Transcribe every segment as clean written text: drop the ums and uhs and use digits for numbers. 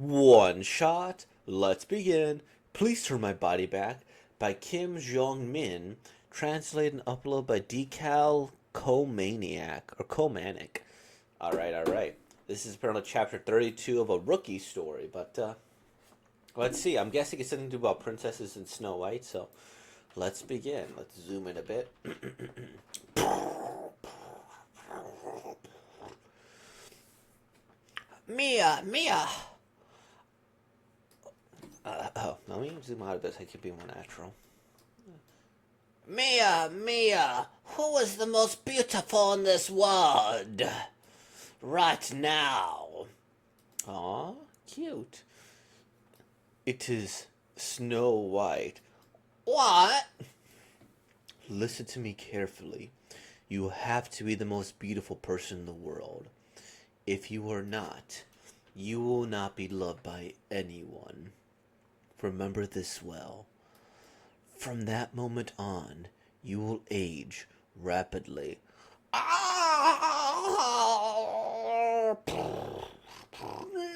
One shot. Let's begin. Please turn my body back by Kim Jong Min. Translated and uploaded by Decal Comaniac or Comanic. All right. This is apparently chapter 32 of a rookie story, but let's see. I'm guessing it's something to do about princesses and Snow White, so let's begin. Let's zoom in a bit. Mia. Let me zoom out of this. I can be more natural. Mia, who is the most beautiful in this world? Right now. Aw, cute. It is Snow White. What? Listen to me carefully. You have to be the most beautiful person in the world. If you are not, you will not be loved by anyone. Remember this well. From that moment on, you will age rapidly.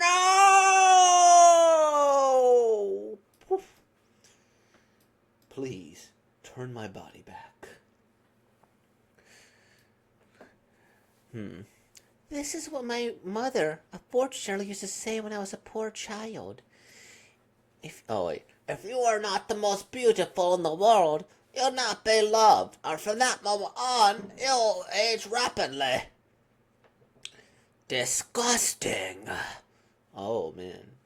No! Please, turn my body back. This is what my mother, a fortune teller, used to say when I was a poor child. If you are not the most beautiful in the world, you'll not be loved, and from that moment on, you'll age rapidly. Disgusting. Oh, man.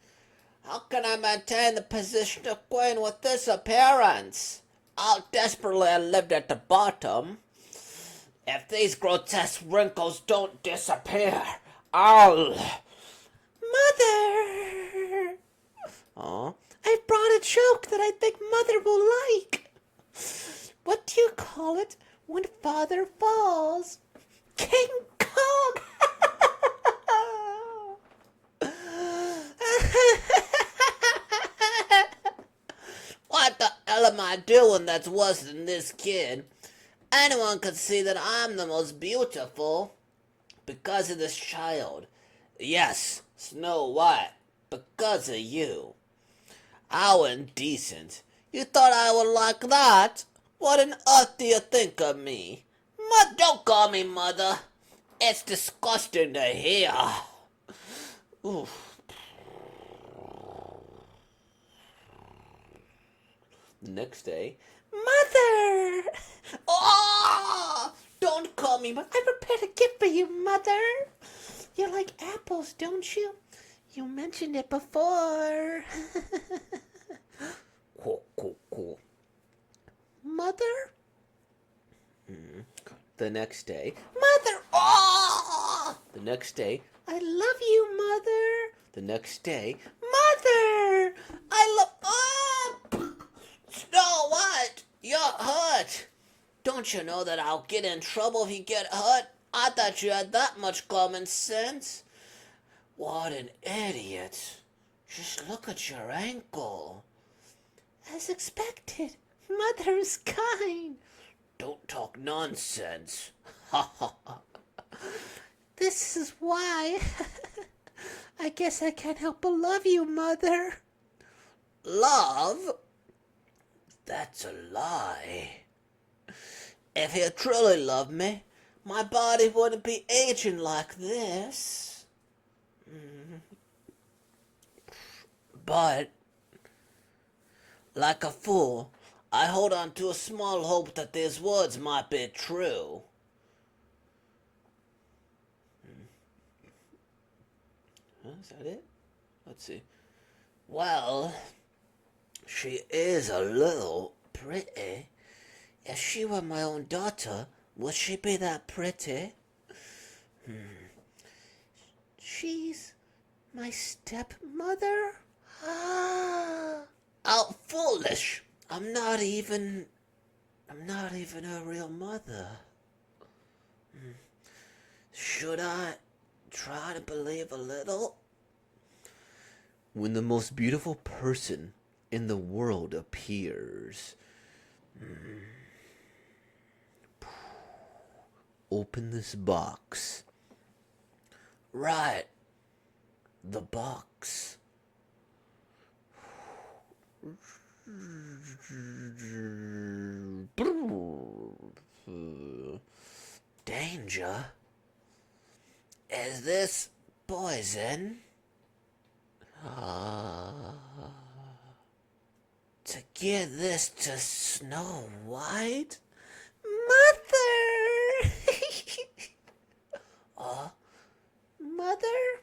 How can I maintain the position of queen with this appearance? I'll desperately lived at the bottom. If these grotesque wrinkles don't disappear, I'll... Mother! Aw, I brought a joke that I think Mother will like. What do you call it when Father falls? King Kong! What the hell am I doing that's worse than this kid? Anyone could see that I'm the most beautiful because of this child. Yes, Snow White, because of you. How indecent. You thought I would like that? What on earth do you think of me? Don't call me mother. It's disgusting to hear. Oof. The next day, Mother! Oh! Don't call me, but I prepared a gift for you, Mother. You like apples, don't you? You mentioned it before. Cool. Mother? The next day, Mother! Oh! The next day, I love you, Mother. The next day, Mother! I love... Oh! Snow White, you're hurt. Don't you know that I'll get in trouble if you get hurt? I thought you had that much common sense. What an idiot. Just look at your ankle. As expected, Mother is kind. Don't talk nonsense. Ha ha ha. This is why. I guess I can't help but love you, Mother. Love? That's a lie. If you truly loved me, my body wouldn't be aging like this. But, like a fool, I hold on to a small hope that these words might be true. Is that it? Let's see. Well, she is a little pretty. If she were my own daughter, would she be that pretty? She's my stepmother? Ah. Oh, foolish. I'm not even her real mother. Should I try to believe a little? When the most beautiful person in the world appears, open this box. Right. The box. Danger? Is this poison? To give this to Snow White? Mother! Mother?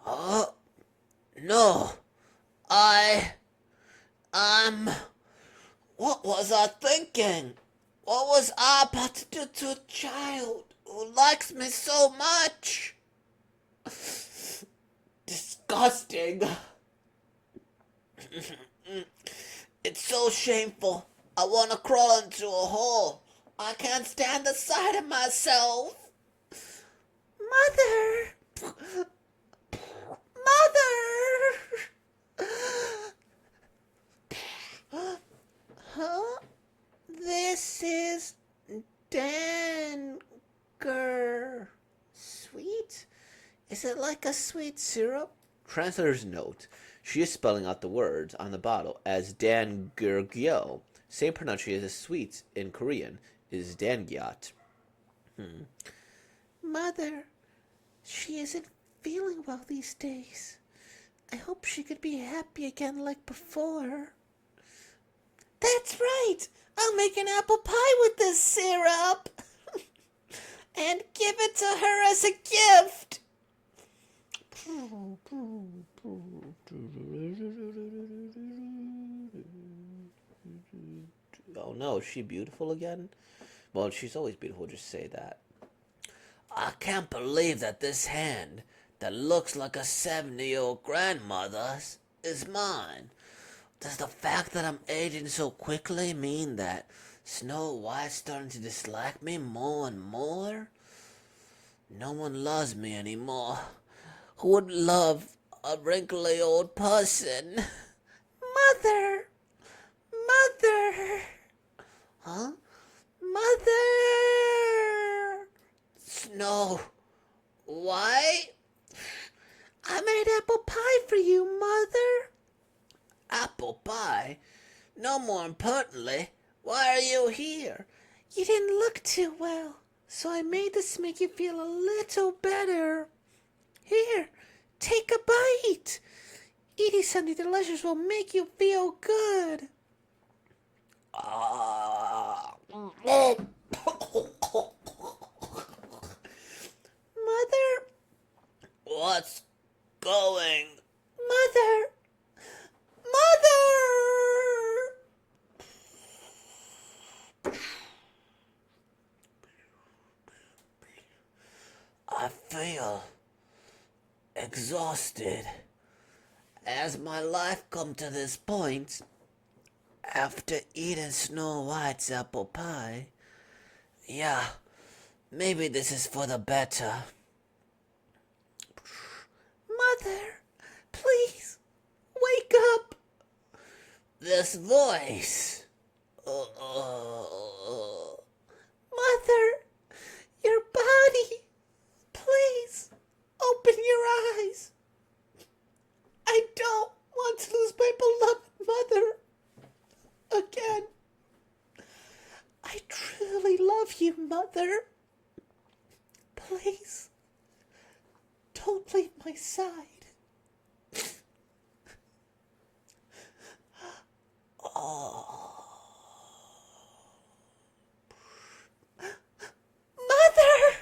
Oh, no. I'm. What was I thinking? What was I about to do to a child who likes me so much? Disgusting. It's so shameful. I want to crawl into a hole. I can't stand the sight of myself. Mother! Mother! Huh? This is Danger. Sweet? Is it like a sweet syrup? Translator's note. She is spelling out the words on the bottle as Dangurgyo. Same pronunciation as sweets in Korean is Dangyat. Mother, she isn't feeling well these days. I hope she could be happy again like before. That's right! I'll make an apple pie with this syrup! And give it to her as a gift! Oh no, is she beautiful again? Well, she's always beautiful, just say that. I can't believe that this hand that looks like a 70-year-old grandmother's is mine. Does the fact that I'm aging so quickly mean that Snow White's starting to dislike me more and more? No one loves me anymore. Who would love a wrinkly old person? Mother! Mother! Huh? Mother! Snow White? I made apple pie for you, Mother. Apple pie? No, more importantly, why are you here? You didn't look too well, so I made this to make you feel a little better. Here, take a bite. Eating something delicious will make you feel good. Mother? What's going? Mother! Mother! I feel exhausted. As my life come to this point, after eating Snow White's apple pie, yeah, maybe this is for the better. Mother, please, wake up. This voice. Mother, your body. Please, open your eyes. I don't want to lose my beloved mother again. I truly love you, Mother. Please, don't leave my side. Mother!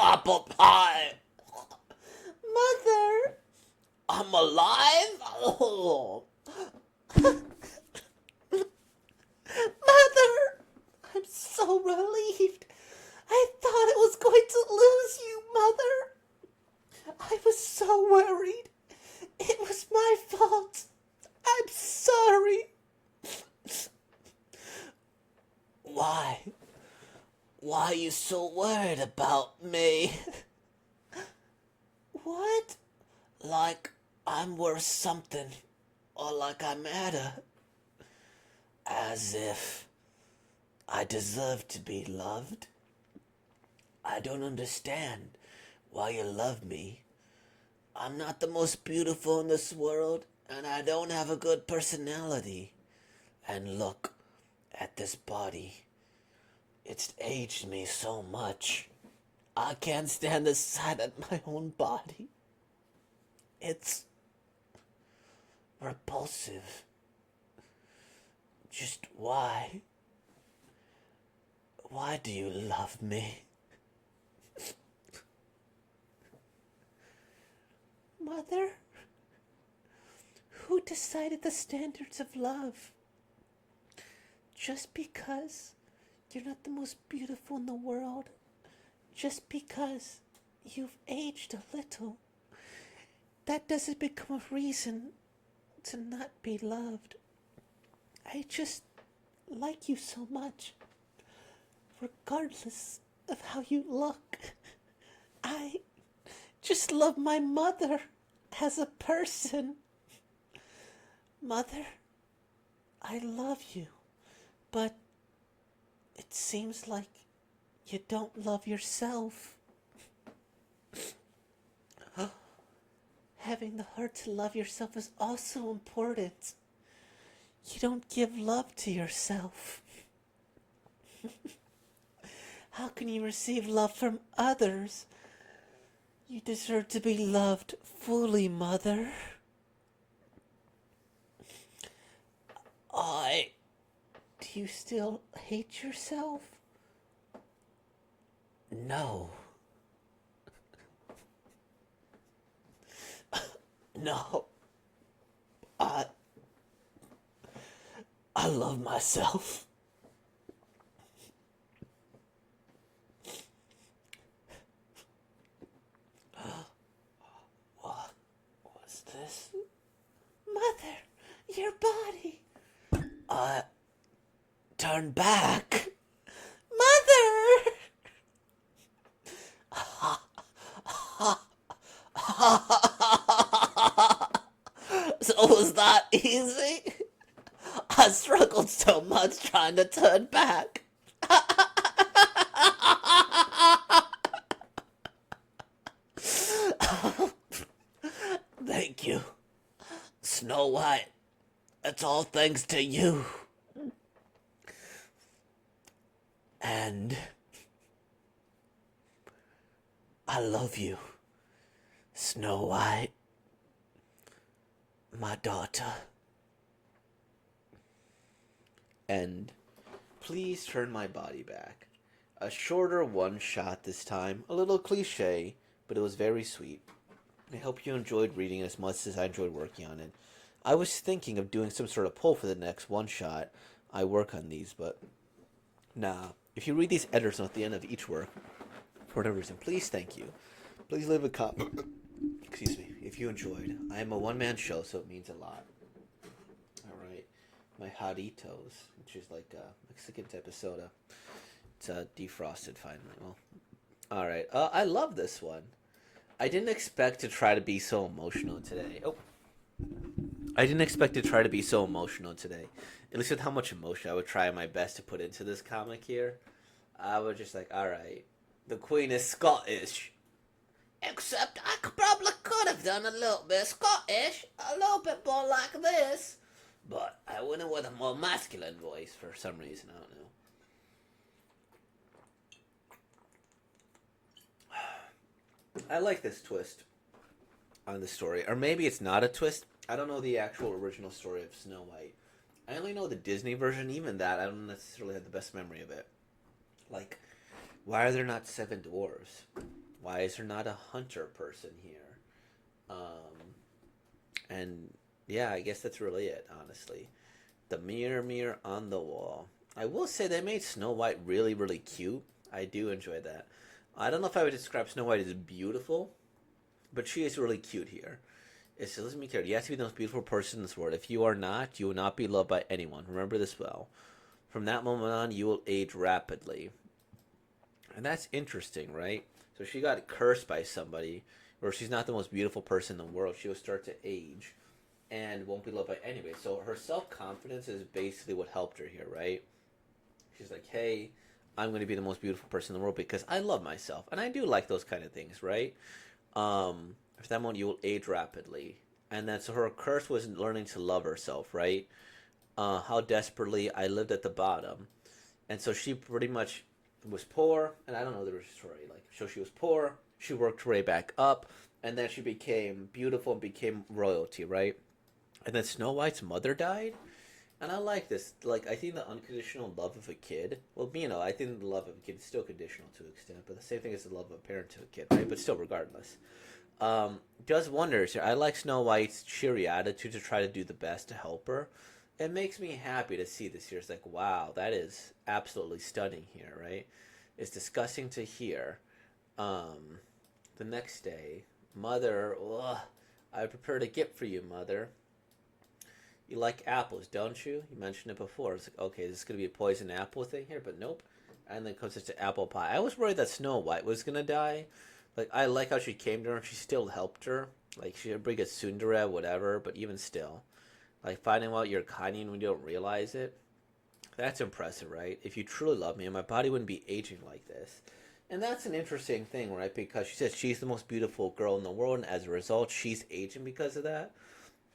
Apple pie. Mother, I'm alive. Mother, I'm so relieved. I thought I was going to lose you, Mother. I was so worried. It was my fault. I'm sorry. Why? Why are you so worried about me? What? Like I'm worth something, or like I matter. As if I deserve to be loved. I don't understand. why you love me. I'm not the most beautiful in this world, and I don't have a good personality. And look at this body. It's aged me so much. I can't stand the sight of my own body. It's repulsive. Just why? Why do you love me? Mother, who decided the standards of love? Just because you're not the most beautiful in the world, just because you've aged a little, that doesn't become a reason to not be loved. I just like you so much, regardless of how you look. I just love my mother as a person. Mother, I love you, but it seems like you don't love yourself. Having the heart to love yourself is also important. You don't give love to yourself. How can you receive love from others? You deserve to be loved fully, Mother. Do you still hate yourself? No. No. I love myself. What's this? Mother, your body. Turn back. Mother! So was that easy? I struggled so much trying to turn back. Thank you, Snow White. It's all thanks to you. And I love you, Snow White, my daughter. And please turn my body back. A shorter one shot this time, a little cliche, but it was very sweet. I hope you enjoyed reading as much as I enjoyed working on it. I was thinking of doing some sort of poll for the next one shot. I work on these, but nah. If you read these editors at the end of each work, for whatever reason, please thank you. Please leave a comment. Excuse me. If you enjoyed, I am a one-man show, so it means a lot. All right, my Haritos, which is like a Mexican type of soda. It's defrosted finally. Well, all right. I love this one. I didn't expect to try to be so emotional today. I didn't expect to try to be so emotional today. At least with how much emotion I would try my best to put into this comic here. I was just like, alright, the Queen is Scottish. Except I probably could have done a little bit Scottish, a little bit more like this. But I went in with a more masculine voice for some reason, I don't know. I like this twist on the story. Or maybe it's not a twist. I don't know the actual original story of Snow White. I only know the Disney version. Even that, I don't necessarily have the best memory of it. Like, why are there not 7 dwarves? Why is there not a hunter person here? And yeah, I guess that's really it, honestly. The mirror, mirror on the wall. I will say they made Snow White really, really cute. I do enjoy that. I don't know if I would describe Snow White as beautiful, but she is really cute here. It says, listen to me carefully. You have to be the most beautiful person in this world. If you are not, you will not be loved by anyone. Remember this well. From that moment on, you will age rapidly. And that's interesting, right? So she got cursed by somebody, or she's not the most beautiful person in the world. She will start to age and won't be loved by anybody. So her self-confidence is basically what helped her here, right? She's like, hey, I'm going to be the most beautiful person in the world because I love myself. And I do like those kind of things, right? For that moment, you will age rapidly. And then, so her curse was learning to love herself, right? How desperately I lived at the bottom. And so she pretty much was poor, and I don't know the story. Like, so she was poor, she worked her way back up, and then she became beautiful and became royalty, right? And then Snow White's mother died, and I like this. Like, I think the unconditional love of a kid. Well, I think the love of a kid is still conditional to an extent, but the same thing as the love of a parent to a kid, right? But still, regardless, does wonders here. I like Snow White's cheery attitude to try to do the best to help her. It makes me happy to see this here. It's like, wow, that is absolutely stunning here, right? It's disgusting to hear. Um, the next day, Mother, ugh, I prepared a gift for you, Mother. You like apples, don't you? You mentioned it before. It's like, okay, this is going to be a poison apple thing here, but nope. And then it comes to apple pie. I was worried that Snow White was going to die. Like, I like how she came to her and she still helped her. Like, she didn't bring a tsundere, whatever, but even still. Like, finding out you're kind when you don't realize it. That's impressive, right? If you truly love me, my body wouldn't be aging like this. And that's an interesting thing, right? Because she says she's the most beautiful girl in the world, and as a result, she's aging because of that.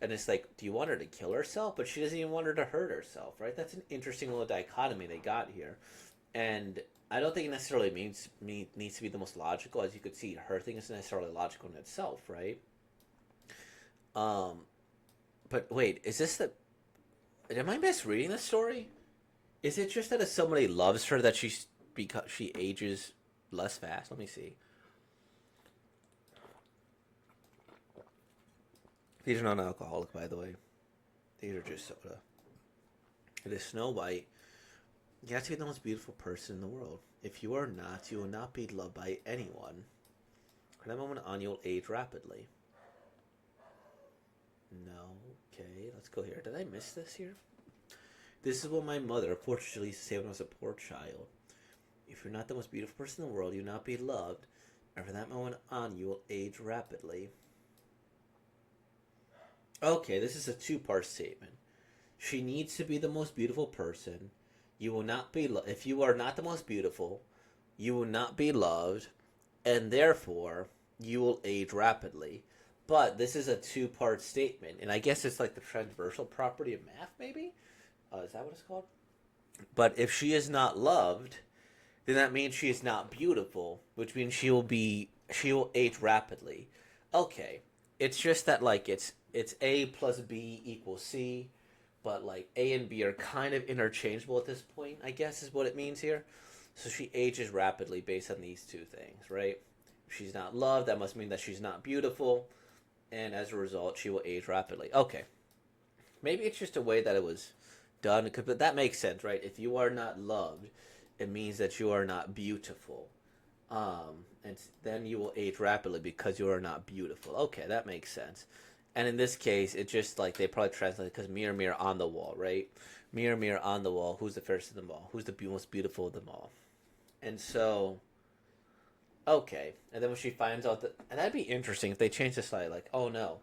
And it's like, do you want her to kill herself? But she doesn't even want her to hurt herself, right? That's an interesting little dichotomy they got here. And I don't think it necessarily needs to be the most logical. As you could see, her thing isn't necessarily logical in itself, right? Um, but wait, is this the? Am I misreading the story? Is it just that if somebody loves her that because she ages less fast? Let me see. These are non-alcoholic, by the way. These are just soda. It is Snow White. You have to be the most beautiful person in the world. If you are not, you will not be loved by anyone. From that moment on, you'll age rapidly. No. Okay, let's go here. Did I miss this here? This is what my mother, fortunately, used to say when I was a poor child. If you're not the most beautiful person in the world, you'll not be loved. And from that moment on, you will age rapidly. Okay, this is a two-part statement. She needs to be the most beautiful person. You will not be if you are not the most beautiful, you will not be loved, and therefore you will age rapidly. But this is a two-part statement, and I guess it's like the transversal property of math, maybe. Is that what it's called? But if she is not loved, then that means she is not beautiful, which means she will age rapidly. Okay, it's just that like it's A plus B equals C, but like A and B are kind of interchangeable at this point, I guess is what it means here. So she ages rapidly based on these two things, right? If she's not loved, that must mean that she's not beautiful, and as a result, she will age rapidly. Okay, maybe it's just a way that it was done, but that makes sense, right? If you are not loved, it means that you are not beautiful. And then you will age rapidly because you are not beautiful. Okay, that makes sense. And in this case, it's just like they probably translate because mirror, mirror on the wall, right? Mirror, mirror on the wall. Who's the fairest of them all? Who's the most beautiful of them all? And so, okay. And then when she finds out that, and that'd be interesting if they change the slide, like, oh no,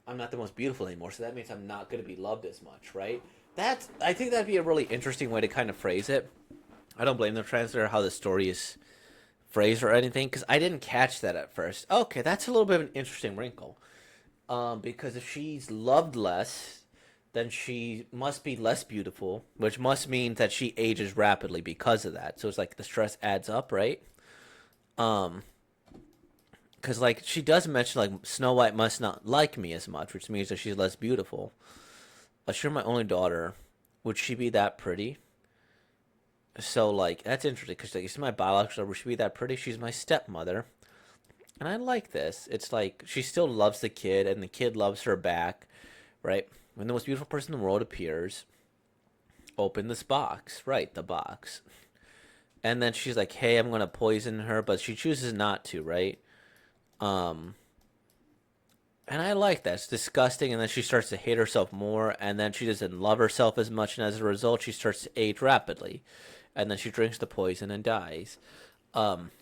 I'm not the most beautiful anymore, so that means I'm not going to be loved as much, right? I think that'd be a really interesting way to kind of phrase it. I don't blame the translator how the story is phrased or anything because I didn't catch that at first. Okay, that's a little bit of an interesting wrinkle. Because if she's loved less, then she must be less beautiful, which must mean that she ages rapidly because of that. So it's like the stress adds up, right? Um, because like she does mention like Snow White must not like me as much, which means that she's less beautiful. You're my only daughter. Would she be that pretty? So like that's interesting because like, she's my biological daughter. Would she be that pretty? She's my stepmother, and I like this. It's like she still loves the kid, and the kid loves her back, right? When the most beautiful person in the world appears, open this box, right? The box, and then she's like, "Hey, I'm gonna poison her," but she chooses not to, right? Um, and I like that. It's disgusting, and then she starts to hate herself more, and then she doesn't love herself as much, and as a result, she starts to age rapidly, and then she drinks the poison and dies. Um,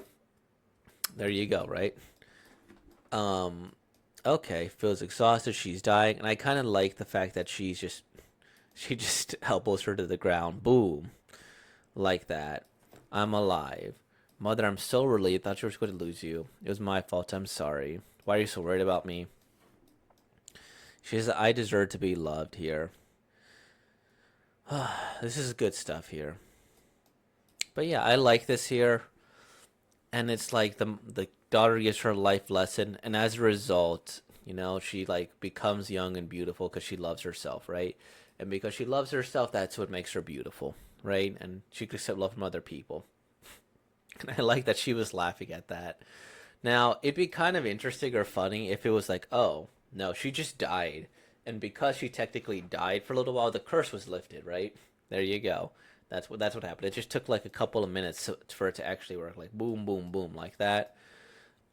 there you go, right? Um, okay, feels exhausted. She's dying, and I kind of like the fact that she just elbows her to the ground, boom, like that. I'm alive. Mother, I'm so relieved. Thought you were going to lose you. It was my fault. I'm sorry. Why are you so worried about me? She says, I deserve to be loved here. This is good stuff here. But yeah, I like this here. And it's like the daughter gives her life lesson. And as a result, she like becomes young and beautiful because she loves herself, right? And because she loves herself, that's what makes her beautiful, right? And she could accept love from other people. And I like that she was laughing at that. Now, it'd be kind of interesting or funny if it was like, oh, no, she just died. And because she technically died for a little while, the curse was lifted, right? There you go. That's what happened. It just took like a couple of minutes for it to actually work, like boom, boom, boom, like that.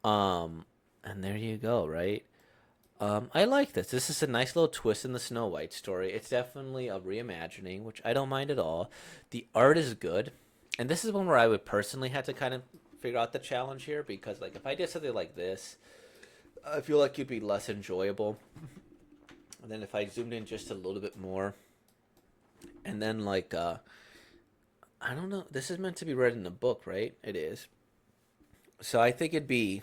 And there you go, right? I like this. This is a nice little twist in the Snow White story. It's definitely a reimagining, which I don't mind at all. The art is good, and this is one where I would personally have to kind of figure out the challenge here because, like, if I did something like this, I feel like it'd be less enjoyable. And then if I zoomed in just a little bit more, and then like, I don't know. This is meant to be read in the book, right? It is. So I think it'd be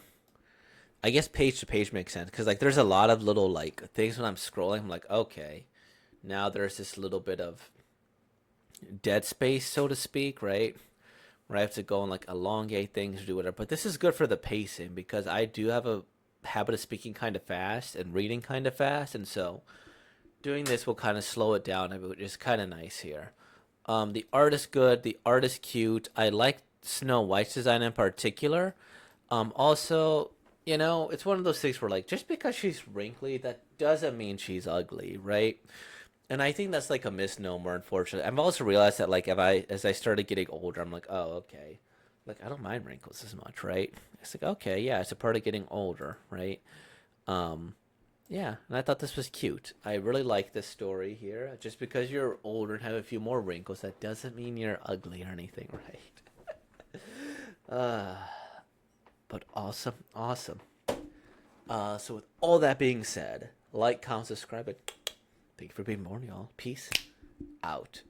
I guess page to page makes sense because like there's a lot of little like things when I'm scrolling. I'm like, okay, now there's this little bit of dead space, so to speak, right? Where I have to go and like elongate things or do whatever. But this is good for the pacing because I do have a habit of speaking kind of fast and reading kind of fast, and so doing this will kind of slow it down, which is kind of nice here. The art is good. The art is cute. I like Snow White's design in particular. Also, it's one of those things where like just because she's wrinkly, that doesn't mean she's ugly, right? And I think that's like a misnomer, unfortunately. I've also realized that like if I as I started getting older, I'm like, oh, okay. Like I don't mind wrinkles as much, right? It's like, okay, yeah, it's a part of getting older, right? Um, yeah, and I thought this was cute. I really like this story here. Just because you're older and have a few more wrinkles, that doesn't mean you're ugly or anything, right? Uh, but awesome, awesome. So with all that being said, like, comment, subscribe, and thank you for being born, y'all. Peace out.